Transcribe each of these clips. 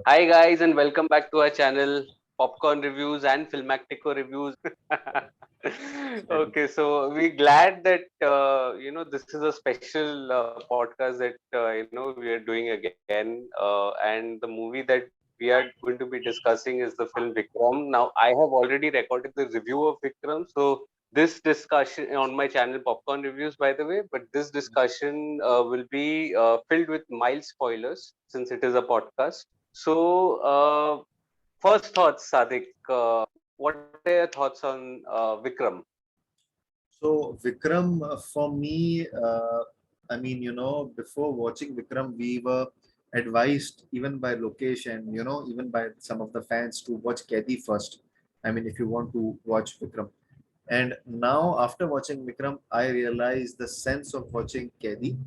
Hi guys, and welcome back to our channel, Popcorn Reviews and Filmactico Reviews. Okay, so we're glad that this is a special podcast that we are doing again, and the movie that we are going to be discussing is the film Vikram. Now, I have already recorded the review of Vikram, so this discussion on my channel, Popcorn Reviews, by the way, but this discussion will be filled with mild spoilers since it is a podcast. So, first thoughts, Sadik. What are your thoughts on Vikram? So Vikram, for me, before watching Vikram, we were advised even by Lokesh and even by some of the fans to watch Kaidi first. I mean, if you want to watch Vikram. And now, after watching Vikram, I realized the sense of watching Kaidi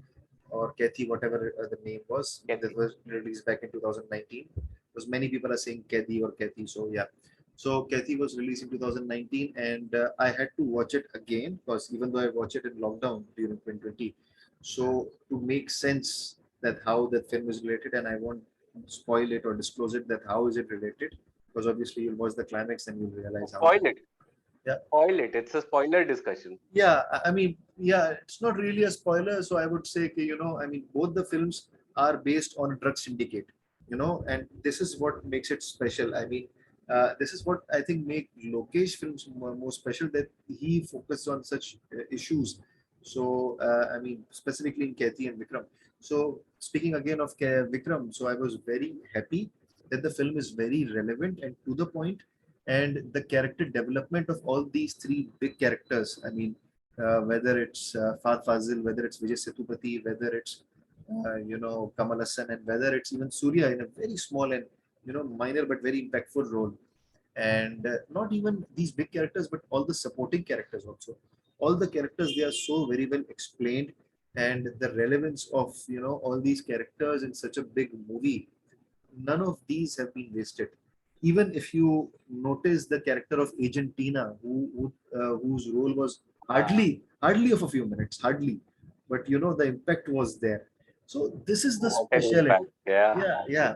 or Kathy, whatever the name was, that Kathy? was released back in 2019. Because many people are saying Kathy or Kathy. So yeah, so Kathy was released in 2019, and I had to watch it again because even though I watched it in lockdown during 2020, so to make sense that how that film is related, and I won't spoil it or disclose it that how is it related, because obviously you'll watch the climax and you'll realize how. Spoil it. Yeah, Spoil it. It's a spoiler discussion. yeah. I mean, yeah, it's not really a spoiler, so I would say, I mean, both the films are based on a drug syndicate, and this is what makes it special. I mean, this is what I think make Lokesh films more special, that he focused on such issues. So, I mean, specifically in Kathy and Vikram. So, speaking again of Vikram, so I was very happy that the film is very relevant and to the point, and the character development of all these three big characters. I mean, whether it's Fahadh Faasil, whether it's Vijay Sethupathi, whether it's Kamal, and whether it's even Suriya in a very small and minor but very impactful role. And not even these big characters, but all the supporting characters also. All the characters, they are so very well explained, and the relevance of all these characters in such a big movie, none of these have been wasted. Even if you notice the character of Agent Tina, whose role was hardly of a few minutes, hardly, but the impact was there. So this is the What an speciality. impact. Yeah. Yeah, yeah.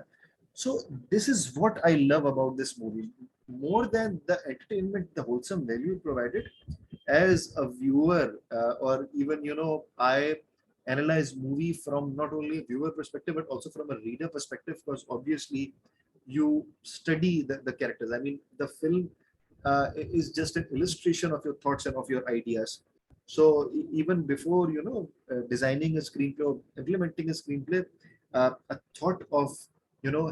So this is what I love about this movie. More than the entertainment, the wholesome value provided, as a viewer, or even I analyze movie from not only a viewer perspective but also from a reader perspective, because obviously you study the characters. I mean, the film is just an illustration of your thoughts and of your ideas. So even before designing a screenplay or implementing a screenplay, a thought of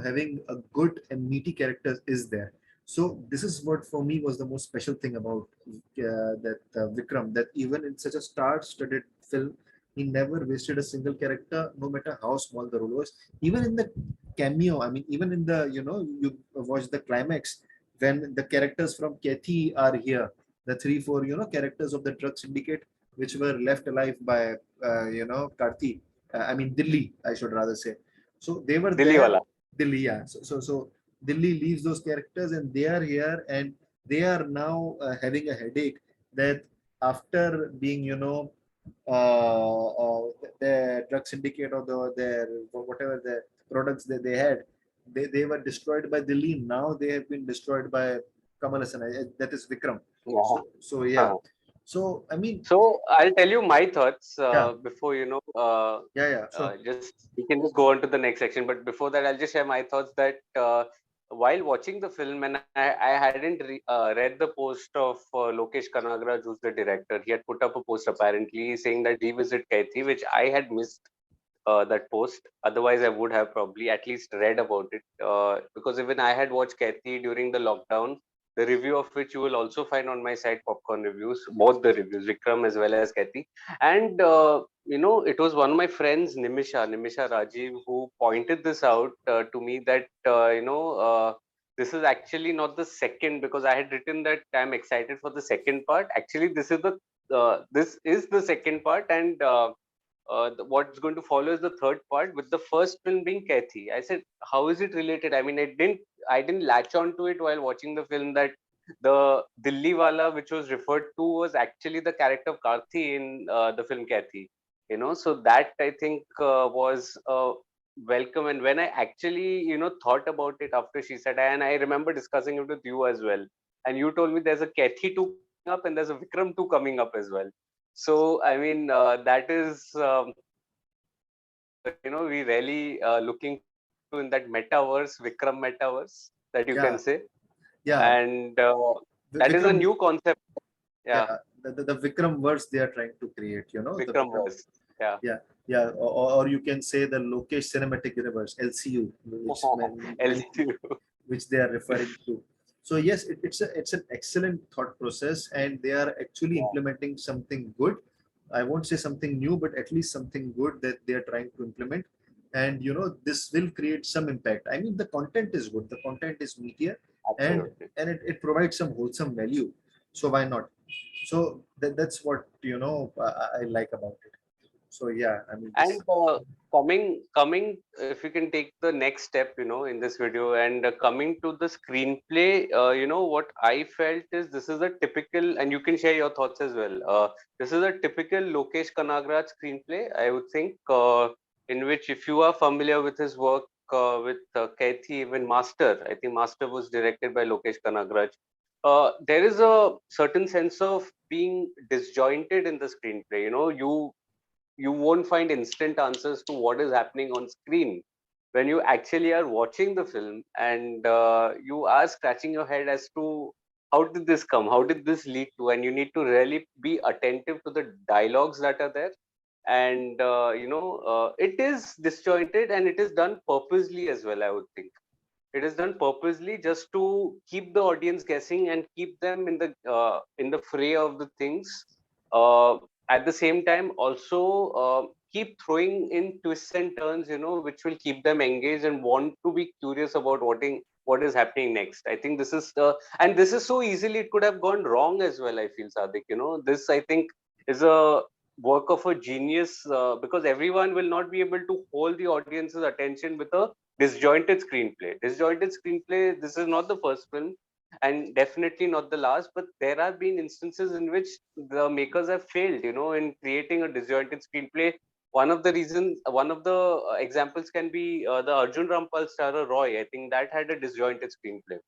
having a good and meaty characters is there. So this is what for me was the most special thing about that Vikram, that even in such a star-studded film, he never wasted a single character, no matter how small the role was. Even in the cameo, I mean, even in the you watch the climax when the characters from Kathy are here, the three, four characters of the drug syndicate which were left alive by Karthi. I mean Dilli, I should rather say. So they were Dilli there. wala. Delhi, yeah. So Delhi leaves those characters and they are here, and they are now having a headache that after being, the drug syndicate or their whatever the products that they had, they were destroyed by Delhi. Now they have been destroyed by Kamal Hassan. That is Vikram. Yeah. So yeah. So I mean, So I'll tell you my thoughts yeah, before yeah. Sure. just we can just go on to the next section. But before that, I'll just share my thoughts that while watching the film, and I hadn't read the post of Lokesh Kanagaraj, who's the director. He had put up a post apparently saying that revisit Kaithi, which I had missed that post. Otherwise, I would have probably at least read about it because even I had watched Kathy during the lockdown. The review of which you will also find on my site, Popcorn Reviews, both the reviews, Vikram as well as Kathy. And it was one of my friends, Nimisha Rajiv, who pointed this out to me that this is actually not the second, because I had written that I'm excited for the second part. Actually, this is the second part, and what's going to follow is the third part, with the first film being Kathy. I said, how is it related? I mean, I didn't latch on to it while watching the film that the Dilli Wala, which was referred to, was actually the character of Karthi in the film Kathy. So that I think was a welcome. And when I actually, thought about it after she said, and I remember discussing it with you as well. And you told me there's a Kathy 2 coming up and there's a Vikram 2 coming up as well. So, I mean, that is, we really looking forward to in that metaverse, Vikram metaverse, that you can Yeah, say. yeah. And The that is a Vikram, new concept. Yeah, yeah, the Vikram verse they are trying to create. The Vikram Vikram. verse. Yeah. Yeah, yeah. Or you can say the Lokesh Cinematic Universe (LCU), LCU. which they are referring to. So yes, it's an excellent thought process, and they are actually implementing something good. I won't say something new, but at least something good that they are trying to implement. And this will create some impact. I mean, the content is good. The content is meatier, and Absolutely. it provides some wholesome value. So why not? So that's what I like about it. So yeah, I mean And this. coming, if we can take the next step, in this video, and coming to the screenplay, what I felt is this is a typical, and you can share your thoughts as well. This is a typical Lokesh Kanagaraj screenplay, I would think, in which if you are familiar with his work with Kaithi, even Master, I think Master was directed by Lokesh Kanagaraj. There is a certain sense of being disjointed in the screenplay. You won't find instant answers to what is happening on screen when you actually are watching the film, and you are scratching your head as to how did this come, how did this lead to, and you need to really be attentive to the dialogues that are there. And it is disjointed, and it is done purposely as well, I would think. It is done purposely just to keep the audience guessing and keep them in the fray of the things. uh, at the same time, also keep throwing in twists and turns, which will keep them engaged and want to be curious about what is happening next. I think this is and this is so easily it could have gone wrong as well, I feel, Sadik. This, I think, is a work of a genius, because everyone will not be able to hold the audience's attention with a disjointed screenplay. Disjointed screenplay. This is not the first film, and definitely not the last. But there have been instances in which the makers have failed, in creating a disjointed screenplay. One of the examples can be the Arjun Rampal starrer Roy. I think that had a disjointed screenplay.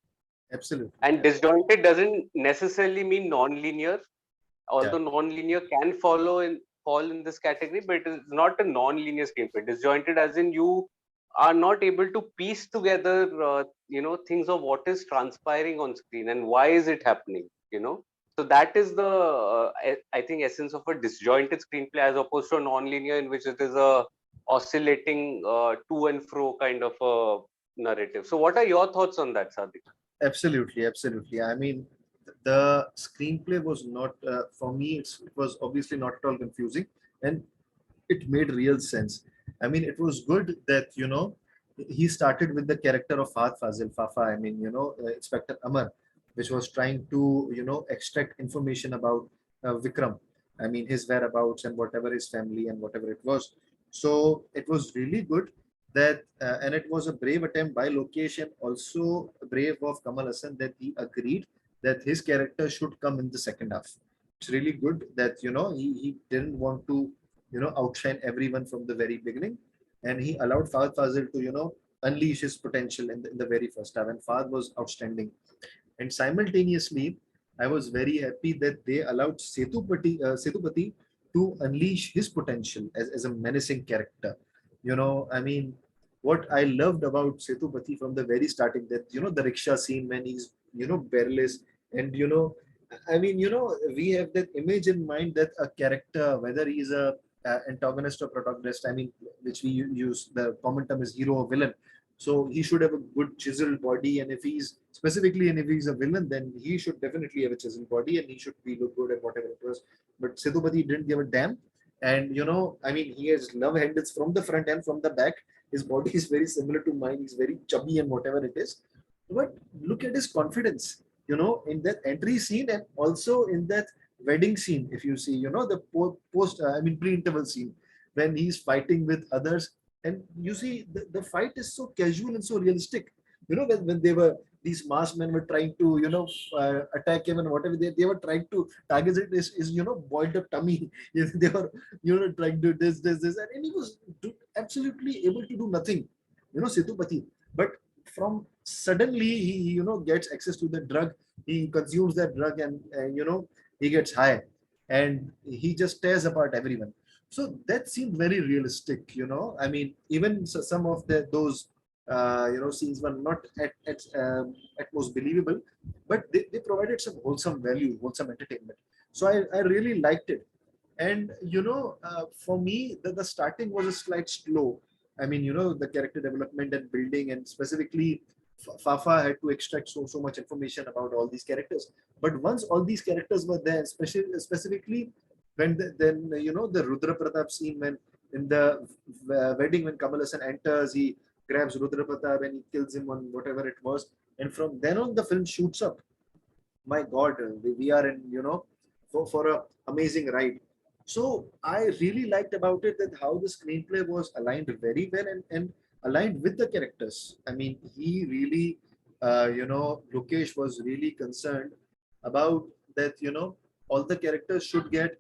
Absolutely. And disjointed doesn't necessarily mean non-linear, Yeah, although non-linear can fall in this category, but it is not a non-linear screenplay. Disjointed as in you are not able to piece together things of what is transpiring on screen and why is it happening. So that is the I think essence of a disjointed screenplay, as opposed to a non-linear in which it is a oscillating to and fro kind of a narrative. So what are your thoughts on that, Sadiq? absolutely, absolutely. I mean, the screenplay was not for me. It was obviously not at all confusing, and it made real sense. I mean, it was good that he started with the character of Fahadh Faasil, Fafa. I mean, Inspector Amar, which was trying to extract information about Vikram. I mean, his whereabouts and whatever his family and whatever it was. So it was really good that, and it was a brave attempt by Lokesh and also brave of Kamal Haasan that he agreed that his character should come in the second half. It's really good that he didn't want to outshine everyone from the very beginning, and he allowed Fahad Fazil to unleash his potential in the very first half, and Fahad was outstanding. And simultaneously, I was very happy that they allowed Sethupathi to unleash his potential as a menacing character. I mean, what I loved about Sethupathi from the very starting, that the rickshaw scene when he's barrelless, and I mean, we have that image in mind that a character, whether he's a antagonist or protagonist, I mean, which we use the common term is hero or villain. So he should have a good chiseled body, and if he's a villain, then he should definitely have a chiseled body, and he should be look good at whatever it was. But Sethupathi didn't give a damn, and I mean, he has love handles from the front and from the back. His body is very similar to mine. He's very chubby and whatever it is. But look at his confidence, in that entry scene and also in that wedding scene. If you see, the pre-interval scene when he's fighting with others, and you see the fight is so casual and so realistic. When they were these masked men were trying to, attack him, and whatever they were trying to target it is boiled up tummy. They were, trying to do this, and he was absolutely able to do nothing, Sethupathi. But from suddenly he, gets access to the drug, he consumes that drug, and he gets high, and he just tears apart everyone. So that seemed very realistic. I mean, even some of those scenes were not at most believable, but they provided some wholesome value, wholesome entertainment. So I really liked it. And for me, the starting was a slight slow. I mean, the character development and building, and specifically Fafa had to extract so much information about all these characters. But once all these characters were there, especially specifically when then the Rudra Pratap scene, when in the wedding, when Kamal Haasan enters, he grabs Rudra Pratap and he kills him on whatever it was, and from then on the film shoots up. My God, we are in, for a amazing ride. So I really liked about it that how the screenplay was aligned very well, and aligned with the characters. I mean, he really, Lokesh was really concerned about that, all the characters should get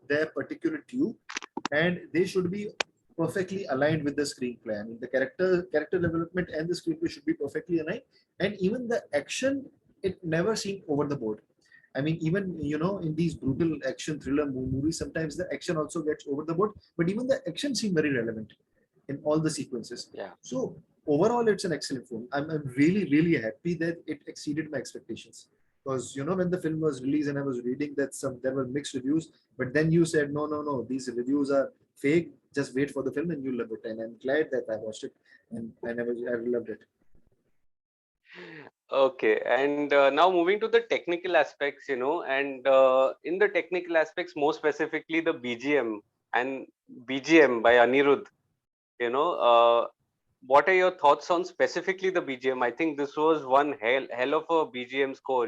their particular due, and they should be perfectly aligned with the screenplay. I mean, the character development and the screenplay should be perfectly aligned, and even the action, it never seemed over the board. I mean, even in these brutal action thriller movies, sometimes the action also gets over the board, but even the action seemed very relevant in all the sequences. Yeah. So overall, it's an excellent film. I'm really, really happy that it exceeded my expectations. Because when the film was released and I was reading that there were mixed reviews, but then you said no, no, no, these reviews are fake. Just wait for the film and you'll love it. And I'm glad that I watched it, and I loved it. Okay, and now moving to the technical aspects, and in the technical aspects, more specifically the BGM and BGM by Anirudh, what are your thoughts on specifically the BGM? I think this was one hell of a BGM score,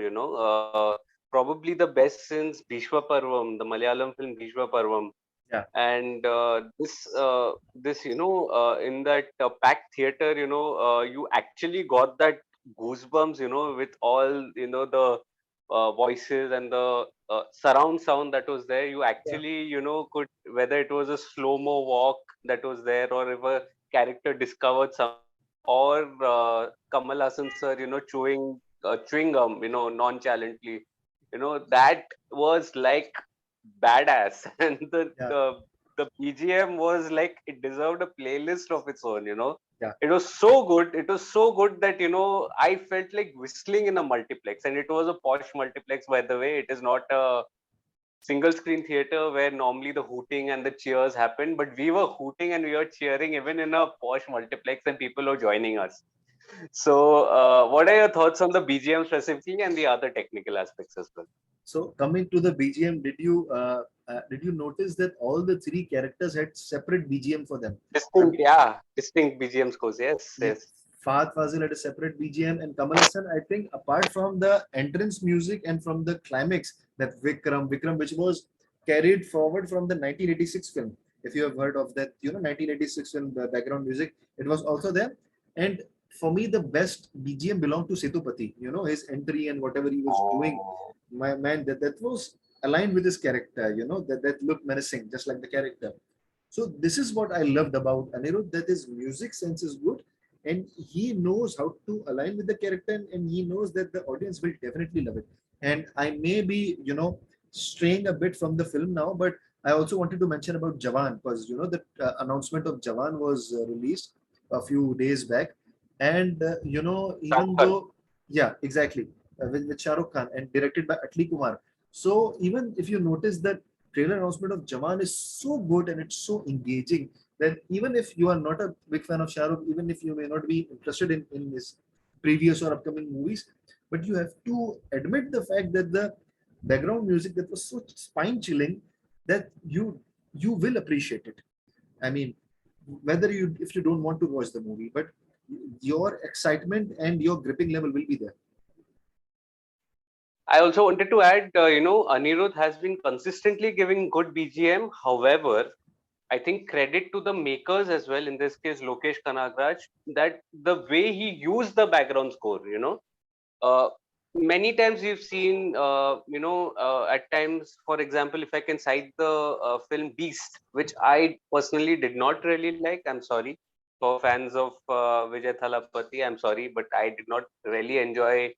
probably the best since Bhishma Parvam, the Malayalam film Bhishma Parvam. Yeah. And this in that packed theater, you actually got that goosebumps, with all the voices and the surround sound that was there. You Yeah. actually could, whether it was a slow mo walk that was there, or if a character discovered something, or Kamal Haasan sir chewing gum nonchalantly, that was like badass. And Yeah. the BGM was like, it deserved a playlist of its own. Yeah. It was so good. It was so good that I felt like whistling in a multiplex, and it was a posh multiplex, by the way. It is not a single screen theater where normally the hooting and the cheers happen, but we were hooting and we were cheering even in a posh multiplex, and people were joining us. So, what are your thoughts on the BGM specifically and the other technical aspects as well? So coming to the BGM, did you notice that all the three characters had separate BGM for them? I Distinct, mean, yeah, distinct BGM scores. Yes, yeah, yes. Fahadh Faasil had a separate BGM, and Kamal Haasan, I think, apart from the entrance music and from the climax, that Vikram, which was carried forward from the 1986 film. If you have heard of that, 1986 film, the background music, it was also there. And for me, the best BGM belonged to Sethupathi. His entry and whatever he was doing, Oh. my man, that was aligned with his character. That looked menacing, just like the character. So this is what I loved about Anirudh, that his music sense is good, and he knows how to align with the character, and he knows that the audience will definitely love it. And I may be, straying a bit from the film now, but I also wanted to mention about Jawan, because the announcement of Jawan was released a few days back, and Shah even Rukh Khan. though, yeah, exactly, with Shah Rukh Khan and directed by Atli Kumar. So even if you notice that trailer announcement of Jawan is so good and it's so engaging that even if you are not a big fan of Shah Rukh, even if you may not be interested in his previous or upcoming movies, but you have to admit the fact that the background music that was so spine chilling that you will appreciate it. I mean, whether you if you don't want to watch the movie, but your excitement and your gripping level will be there. I also wanted to add, Anirudh has been consistently giving good BGM. However, I think credit to the makers as well. In this case, Lokesh Kanagaraj, that the way he used the background score, uh, many times we've seen, at times, for example, if I can cite the film Beast, which I personally did not really like. I'm sorry for fans of Vijay Thalapathy. I'm sorry, but I did not really enjoy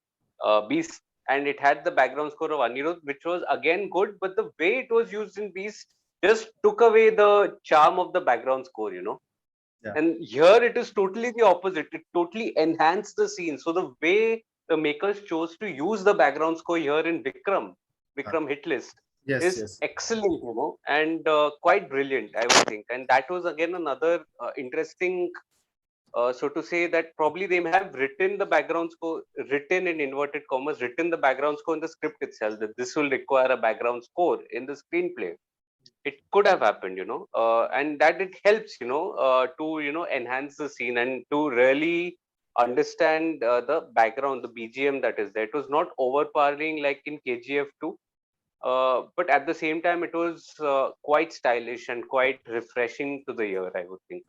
Beast. And it had the background score of Anirudh, which was again good, but the way it was used in Beast just took away the charm of the background score. Yeah. And here it is totally the opposite. It totally enhanced the scene. So the way the makers chose to use the background score here in Uh, Vikram Hit List yes, is yes. excellent, and quite brilliant, I would think. And that was again another interesting, so to say, that probably they may have written the background score, written in inverted commas, written the background score in the script itself, that this will require a background score in the screenplay. It could have happened, and that it helps, to enhance the scene and to really understand the background, the BGM that is there. It was not overpowering like in KGF 2, but at the same time it was quite stylish and quite refreshing to the ear, I would think.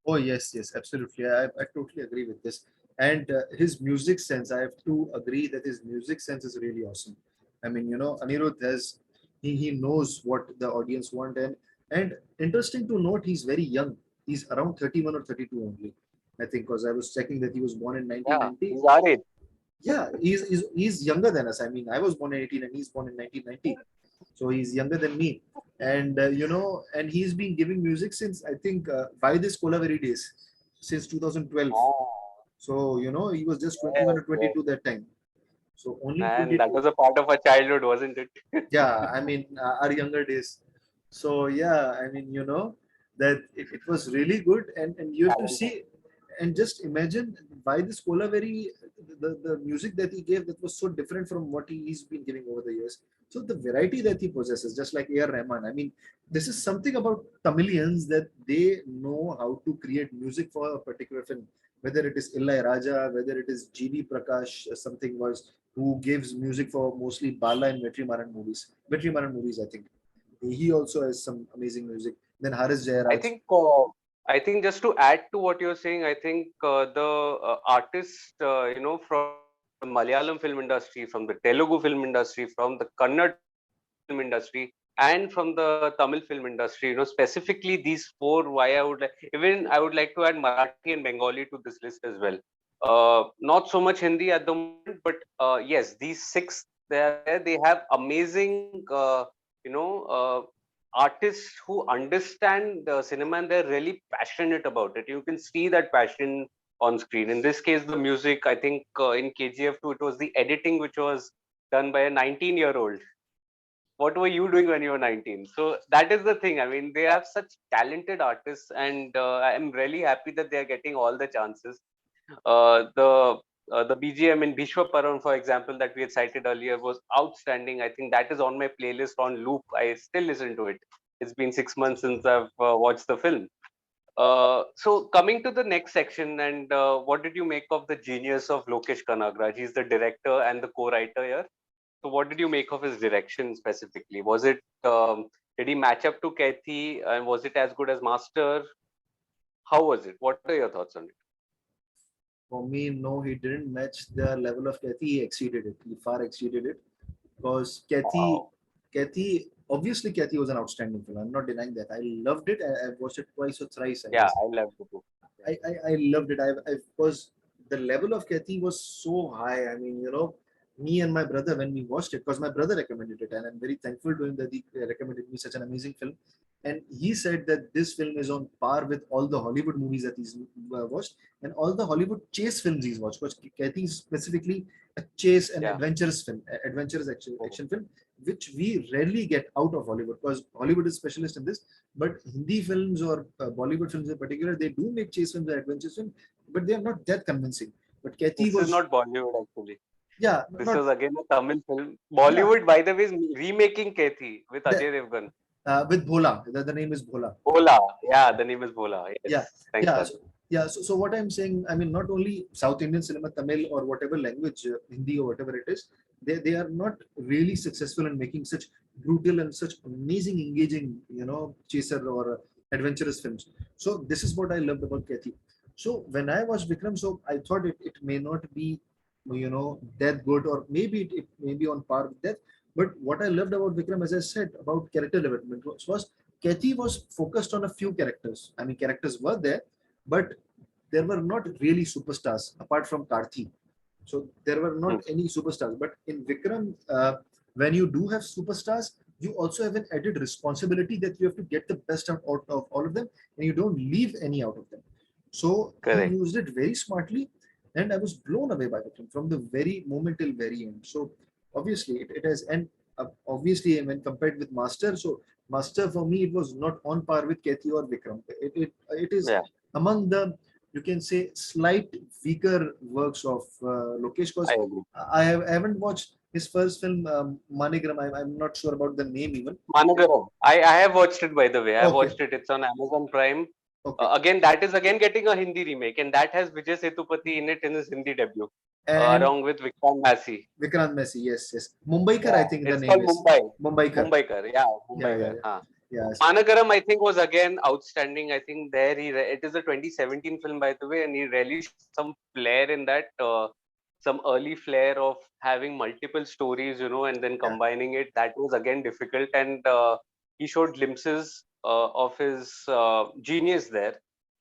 Oh yes, yes, absolutely. I totally agree with this. And his music sense, I have to agree that his music sense is really awesome. I mean, Anirudh he knows what the audience want, and interesting to note, he's very young. He's around 31 or 32 only, I think, because I was checking that he was born in Yeah, 1990. he's our age. Yeah, he's younger than us. I mean, I was born in 18 and he's born in 1990, so he's younger than me. And and he's been giving music since, I think, by this Kolaveri days, since 2012. Oh, So he was just 21 yes, or yes. 22 that time. So only Man, that 22. was a part of our childhood, wasn't it? Yeah, I mean, our younger days. So yeah, I mean, that it was really good, and you have to Talented. see, and just imagine why this Kolaveri, the music that he gave, that was so different from what he's been giving over the years. So the variety that he possesses, just like A.R. Rahman, I mean, this is something about Tamilians, that they know how to create music for a particular film, whether it is Illai Raja, whether it is G.B. Prakash, something was, who gives music for mostly Bala and Vetrimaran movies. Vetrimaran movies, I think. He also has some amazing music. Then Haris I Jayaraj. think uh, I think just to add to what you're saying, I think the artists, from the Malayalam film industry, from the Telugu film industry, from the Kannada film industry, and from the Tamil film industry, specifically these four. Why I would even I would like to add Marathi and Bengali to this list as well. Not so much Hindi at the moment, but yes, these six, they are there. They have amazing, you know, artists who understand the cinema, and they're really passionate about it. You can see that passion on screen. In this case, the music, I think in KGF 2, it was the editing which was done by a 19-year-old. What were you doing when you were 19? So that is the thing. I mean, they have such talented artists, and I'm really happy that they are getting all the chances. The BGM in Bhishwa Paran, for example, that we had cited earlier, was outstanding. I think that is on my playlist on loop. I still listen to it. It's been 6 months since I've watched the film. So coming to the next section, and what did you make of the genius of Lokesh Kanagraj? He's the director and the co-writer here. So what did you make of his direction specifically? Was it did he match up to Kathy, and was it as good as Master? How was it? What are your thoughts on it? For me, no, he didn't match the level of Kathy. He exceeded it. He far exceeded it. Because Wow. Obviously, Kathy was an outstanding film. I'm not denying that. I loved it. I've watched it twice or thrice, I Yeah, guess. I love the book. I loved it. Because the level of Kathy was so high. I mean, me and my brother, when we watched it, because my brother recommended it, and I'm very thankful to him that he recommended me such an amazing film. And he said that this film is on par with all the Hollywood movies that he's watched, and all the Hollywood chase films he's watched. Because Kathy is specifically a chase and Yeah. adventurous film, adventurous Mhm. action film, which we rarely get out of Hollywood, because Hollywood is specialist in this. But Hindi films or Bollywood films in particular, they do make chase films and adventure films, but they are not that convincing. But Kathy This is was, not Bollywood actually. yeah, This not, was again a Tamil film. yeah, Bollywood, by the way, is remaking Kethi with the, Ajay Devgan. with Bhola. The name is Bhola. Bhola. Yeah, the name is Bhola. Yeah, Yes. Thanks, yeah. Fahad. So what I'm saying, I mean, not only South Indian cinema, Tamil or whatever language, Hindi or whatever it is, they are not really successful in making such brutal and such amazing, engaging, chaser or adventurous films. So this is what I loved about Kathy. So when I watched Vikram, so I thought it may not be, that good, or maybe it may be on par with that. But what I loved about Vikram, as I said, about character development was Kathy was focused on a few characters. I mean, characters were there, but there were not really superstars apart from Karthi. So there were Hmm. not any superstars. But in Vikram, when you do have superstars, you also have an added responsibility that you have to get the best out of all of them, and you don't leave any out of them. So he Correct. used it very smartly, and I was blown away by Vikram from the very moment till very end. So obviously it has, and obviously when compared with Master, so Master for me it was not on par with Kathy or Vikram. It is Yeah, among the, you can say, slight weaker works of Lokesh, I because agree. I haven't watched his first film, Manigram. I'm not sure about the name even. Managaram. I have watched it, by the way. I have Okay, watched it. It's on Amazon Prime. okay. Again, that is again getting a Hindi remake, and that has Vijay Sethupathi in it in his Hindi debut, And along with Vikram Massey. Vikrant Messi, yes, yes. Mumbaikar, I Yeah, think the it's name called is. Mumbai. Mumbaikar. Mumbaikar. Yeah, Yeah, yeah, Mumbaikar. yeah. Huh. Yes. Managaram, I think, was again outstanding. I think there it is a 2017 film, by the way, and he really showed some flair in that, some early flair of having multiple stories, and then Yeah, combining it. That was again difficult, and he showed glimpses of his genius there.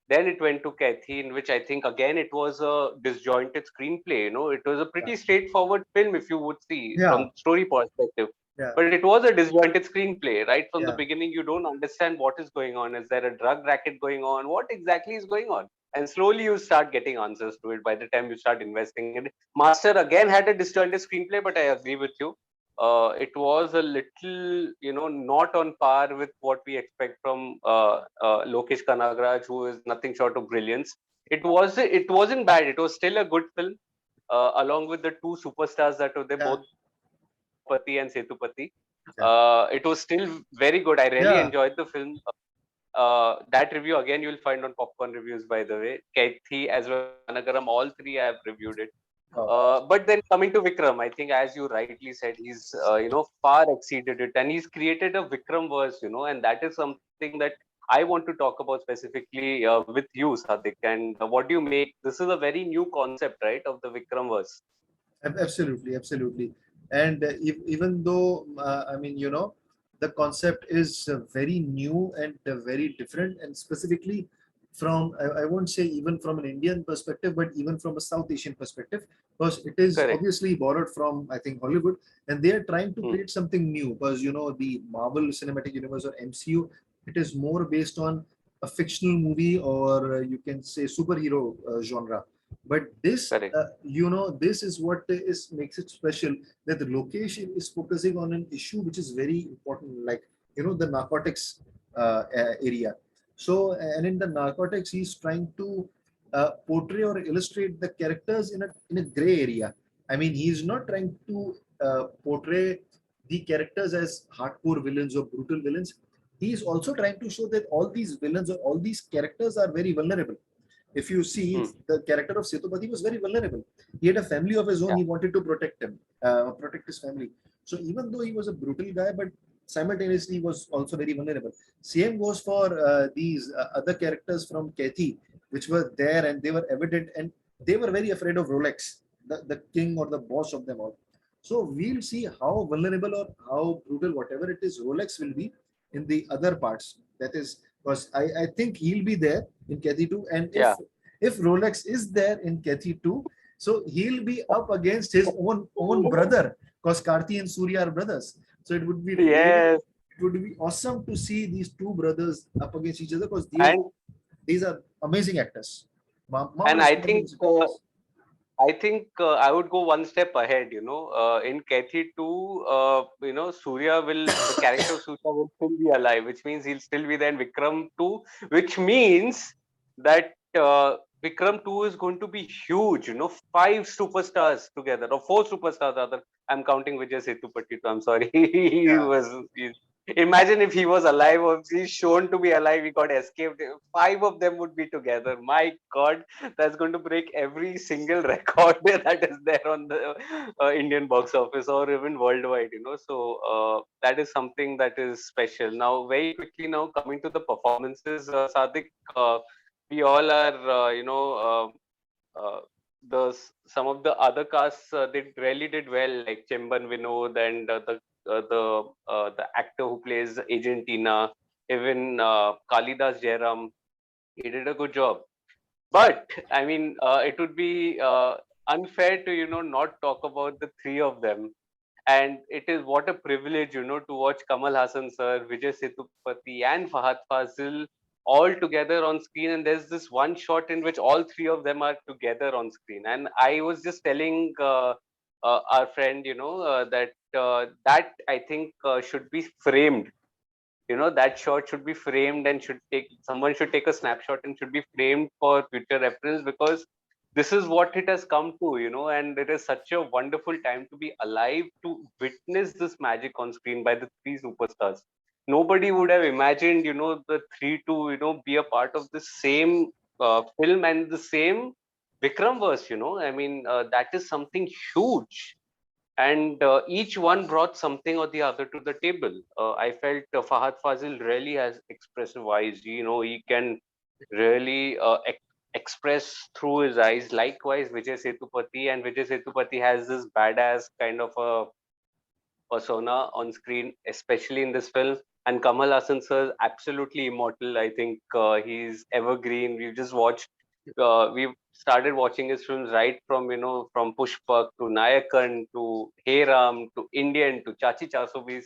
Then it went to Kathy, in which I think again it was a disjointed screenplay. It was a yeah, pretty straightforward film if you would see yeah, from story perspective, yeah, but it was a disjointed screenplay. Right from the yeah. beginning, you don't understand what is going on. Is there a drug racket going on? What exactly is going on? And slowly you start getting answers to it by the time you start investing in it. Master again had a disjointed screenplay, but I agree with you. It was a little, not on par with what we expect from Lokesh Kanagaraj, who is nothing short of brilliance. It wasn't bad. It was still a good film, along with the two superstars that were there, Yeah, both Pati and Sethupathi. yeah, It was still very good. I really yeah. enjoyed the film. That review again you'll find on Popcorn Reviews, by the way. Kaithi as well as Managaram, all three I have reviewed it. Oh, But then coming to Vikram, I think as you rightly said, he's far exceeded it, and he's created a Vikram verse, and that is something that I want to talk about specifically with you, Sadik. And what do you make? This is a very new concept, right, of the Vikram verse. absolutely, absolutely. And even though, I mean, the concept is very new and very different, and specifically from, I won't say even from an Indian perspective, but even from a South Asian perspective, because it is Correct. obviously borrowed from, I think, Hollywood, and they are trying to Hmm. create something new, because, the Marvel Cinematic Universe or MCU, it is more based on a fictional movie, or you can say superhero genre. But this, Correct. this is what is makes it special, that the location is focusing on an issue which is very important, like, the narcotics area. So, and in the narcotics, he's trying to portray or illustrate the characters in a gray area. I mean, he's not trying to portray the characters as hardcore villains or brutal villains. He's also trying to show that all these villains or all these characters are very vulnerable. If you see, Hmm. the character of Sethupathi was very vulnerable. He had a family of his own. Yeah. He wanted to protect him, protect his family. So even though he was a brutal guy, but simultaneously he was also very vulnerable. Same goes for these other characters from Kathy, which were there and they were evident, and they were very afraid of Rolex, the king or the boss of them all. So we'll see how vulnerable or how brutal, whatever it is, Rolex will be in the other parts. That is, because I think he'll be there in Kathy 2. And Yeah. if Rolex is there in Kathy 2, so he'll be up against his own brother, because Karthi and Suriya are brothers. So Yes. it would be awesome to see these two brothers up against each other, because And these are amazing actors. and Marvelous, marvelous actors. I think I would go one step ahead. In Kathy 2, Surya the character of Surya will still be alive, which means he'll still be there in Vikram 2, which means that Vikram 2 is going to be huge. Five superstars together, or four superstars rather. I'm counting Vijay Sethupathi too. I'm sorry, he Yeah, was. Imagine if he was alive or he's shown to be alive, he got escaped. Five of them would be together. My God, that's going to break every single record that is there on the Indian box office or even worldwide, you know. So that is something that is special. Now, very quickly, now coming to the performances, Sadik, we all are, the some of the other casts they really did well, like Chemban Vinod and the actor who plays Argentina, even Kalidas Jairam, he did a good job. But I mean, it would be unfair to not talk about the three of them. And it is what a privilege, to watch Kamal Haasan sir, Vijay Sethupathi, and Fahadh Faasil all together on screen. And there's this one shot in which all three of them are together on screen. And I was just telling our friend, that I think should be framed. That shot should be framed and someone should take a snapshot and should be framed for future reference, because this is what it has come to, and it is such a wonderful time to be alive to witness this magic on screen by the three superstars. Nobody would have imagined, the three to, be a part of the same film and the same Vikram verse, I mean, that is something huge. And each one brought something or the other to the table. I felt Fahad Fazil really has expressive eyes. He can really express through his eyes. Likewise, Vijay Sethupathi, and Vijay Sethupathi has this badass kind of a persona on screen, especially in this film. And Kamal Hassan sir is absolutely immortal. I think he's evergreen. We've started watching his films right from from Pushpak to Nayakan to Hey Ram to Indian to Chachi Chasobis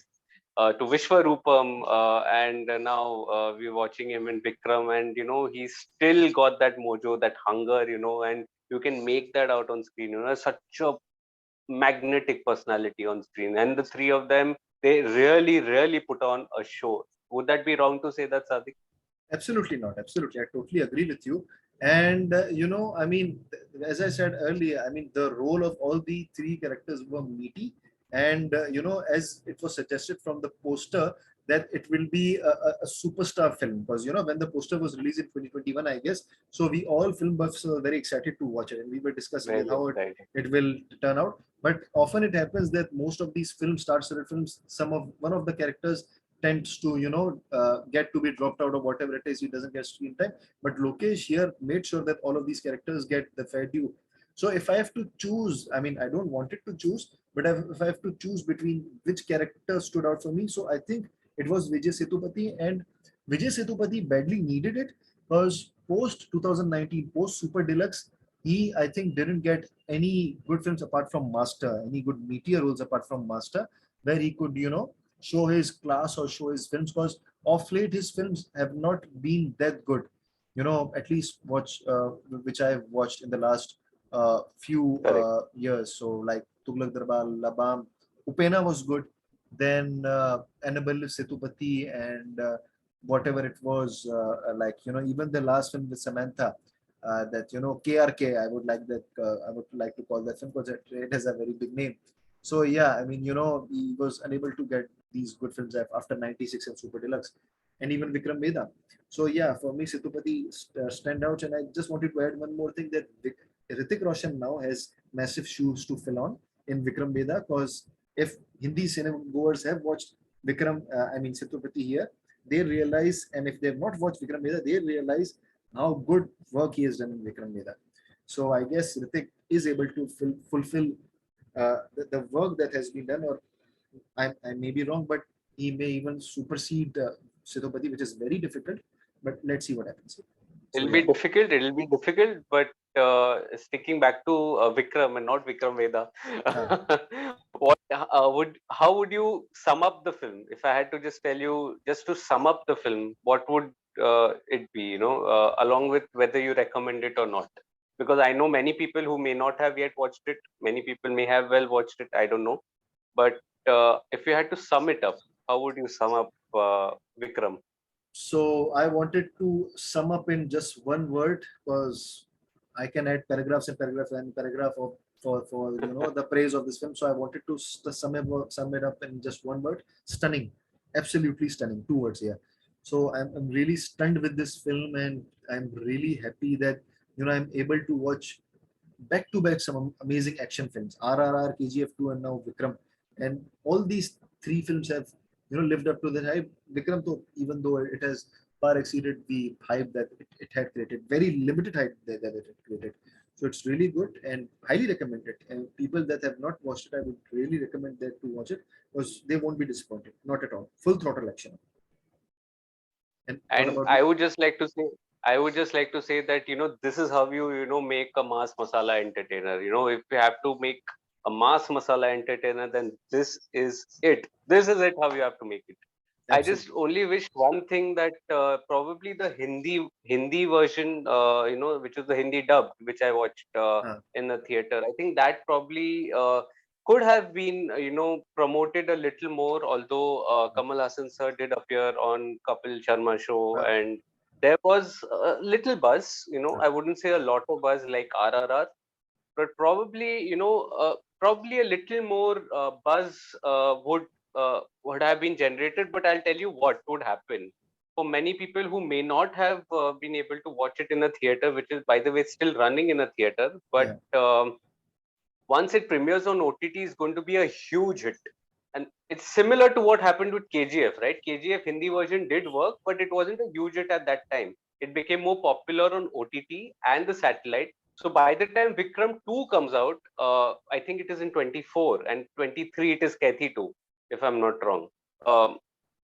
to Vishwarupam, and now we're watching him in Vikram, and he's still got that mojo, that hunger, and you can make that out on screen. Such a magnetic personality on screen, and the three of them, they really, really put on a show. Would that be wrong to say that, Sadiq? Absolutely not. Absolutely. I totally agree with you. And, I mean, as I said earlier, I mean, the role of all the three characters were meaty. And, as it was suggested from the poster, that it will be a superstar film. Because, when the poster was released in 2021, I guess, so we all film buffs were very excited to watch it. And we were discussing Very how exciting. it will turn out. But often it happens that most of these films, star-studded films, one of the characters tends to get to be dropped out of whatever it is, he doesn't get screen time. But Lokesh here made sure that all of these characters get the fair due. So if I have to choose, I mean, I don't want it to choose, but if I have to choose between which character stood out for me, so I think it was Vijay Sethupathi. And Vijay Sethupathi badly needed it, because post 2019, post Super Deluxe, he, I think, didn't get any good films apart from Master, any good meteor roles apart from Master, where he could show his class or show his films. Because of late his films have not been that good, at least which I've watched in the last few Correct. years. So like Tughlaq Darbar, Labam, Upena was good. Then Annabelle Sethupathi, and whatever it was, like even the last film with Samantha, that KRK, I would like that. I would like to call that film, because it has a very big name. So yeah, I mean, he was unable to get these good films after 96 and Super Deluxe, and even Vikram Vedha. So yeah, for me, Sethupathi stand out. And I just wanted to add one more thing, that Hrithik Roshan now has massive shoes to fill on in Vikram Vedha, because if Hindi cinema goers have watched I mean Sethupathi here, they realize, and if they have not watched Vikram Vedha, they realize how good work he has done in Vikram Vedha. So I guess Hrithik is able to fulfill the work that has been done, or I may be wrong, but he may even supersede Sethupathi, which is very difficult. But let's see what happens. So It'll be yeah, difficult. It'll be difficult, but sticking back to Vikram and not Vikram Veda, uh, how would you sum up the film? If I had to just tell you, just to sum up the film, what would it be? Along with whether you recommend it or not, because I know many people who may not have yet watched it. Many people may have well watched it. I don't know, but if you had to sum it up, how would you sum up Vikram? so I wanted to sum up in just one word, because I can add paragraphs and paragraph and paragraph of for the praise of this film. So I wanted to sum it up in just one word: stunning. absolutely stunning. Two words, yeah. So I'm really stunned with this film, and I'm really happy that I'm able to watch back to back some amazing action films, RRR, KGF 2, and now Vikram. And all these three films have lived up to the hype. Vikram, though, even though it has far exceeded the hype that it had created, very limited hype that it had created. So it's really good and highly recommended. And people that have not watched it, I would really recommend that to watch it, because they won't be disappointed. Not at all. Full throttle action. And what And about you? I would just like to say that this is how you make a mass masala entertainer. If you have to make a mass masala entertainer, then this is it. This is it how you have to make it. I just Absolutely. only wish one thing, that probably the Hindi version, which is the Hindi dub, which I watched Uh, in the theater. I think that probably could have been promoted a little more. Although Kamal Haasan sir did appear on Kapil Sharma show, uh, and there was a little buzz. uh, I wouldn't say a lot of buzz like RRR, but probably probably a little more buzz would have been generated. But I'll tell you what would happen for many people who may not have been able to watch it in a theater, which is, by the way, still running in a theater. But yeah. once it premieres on OTT, is going to be a huge hit. And it's similar to what happened with KGF, right? KGF Hindi version did work, but it wasn't a huge hit at that time. It became more popular on OTT and the satellite. So by the time Vikram 2 comes out, I think it is in 24, and 23 it is Kathy 2, if I'm not wrong.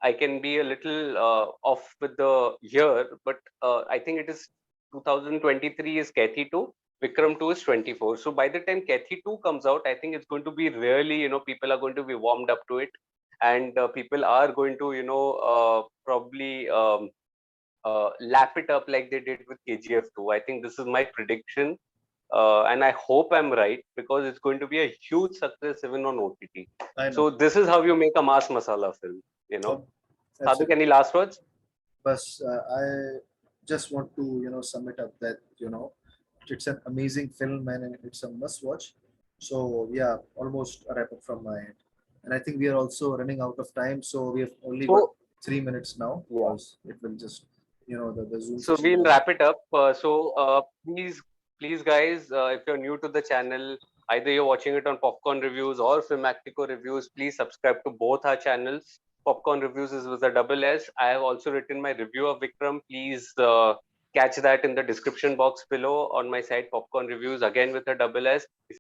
I can be a little off with the year, but I think it is 2023 is Kathy 2, Vikram 2 is 24. So by the time Kathy 2 comes out, I think it's going to be really, people are going to be warmed up to it. And people are going to, probably lap it up like they did with KGF 2. I think this is my prediction. And I hope I'm right, because it's going to be a huge success even on OTT. I know. So this is how you make a mass masala film, you know. Um, Sadhuk, absolutely. any last words? But I just want to sum it up that it's an amazing film and it's a must watch. So yeah, almost a wrap up from my end. And I think we are also running out of time, so we have only got So 3 minutes now, yeah. because it will just the Zoom So session we'll will. wrap it up. Please, guys, if you're new to the channel, either you're watching it on Popcorn Reviews or Filmactico Reviews, please subscribe to both our channels. Popcorn Reviews is with a double S. I have also written my review of Vikram. Please catch that in the description box below on my site, Popcorn Reviews, again with a double S.